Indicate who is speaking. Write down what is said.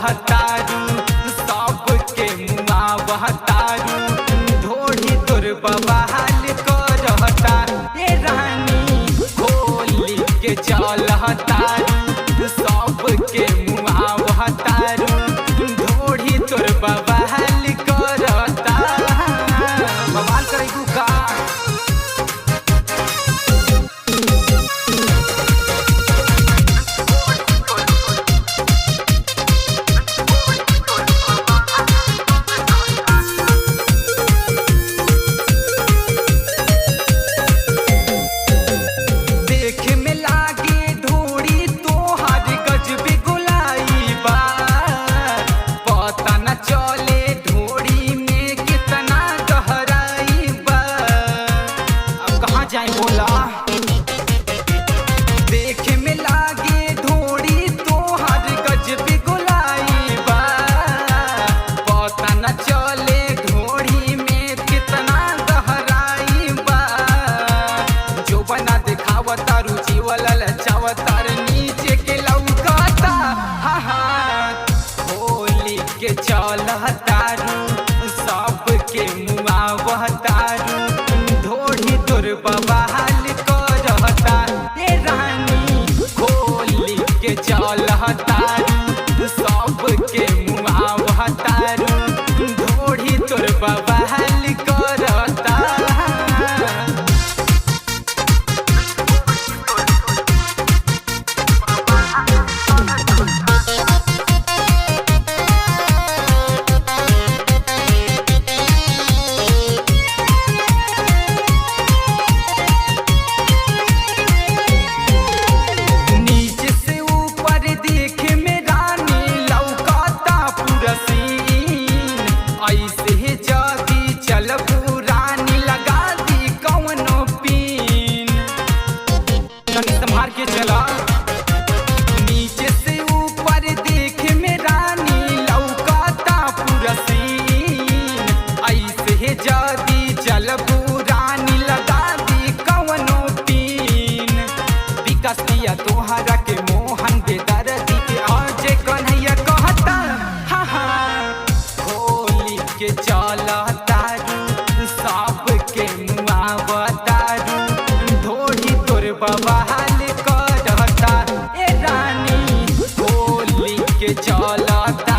Speaker 1: चलतारू सबके मुआ बहतारू ढोढ़ी तोर बवाल करता ए रानी होली के चलतारू सबके मुआ बहतारू ढोढ़ी तोर बवाल करता बवाल करेगू का बोला देखे में लागे ढोड़ी तोहर गजबी गुलाई बा पता न चले ढोड़ी में कितना गहराई बा जो बना दिखावता रुचि वाला लचावता नीचे के लौकाता हा हा होली के चलतारू सबके मुआ बहतारू ढोढ़ी तोर बवाल करता ए रानी होली के चलतारू सबके मुआ बहतारू ढोढ़ी तोर बवाल करता ऐसे जदी चलबू रानी लगा दी कौनो पीन तनी संभार के चला नीचे से ऊपर देखे में रानी लौकाता पूरा सीन ऐसे जदी चलबू रानी लगा दी कौनो पीन विकास दिया तोहरा के मोहन बेदर्दी के आज कन्हैया कहता हा हा के चलतारू सबके मुआ बतारू ढोढ़ी तोर बवाल करता ए रानी होली के चलता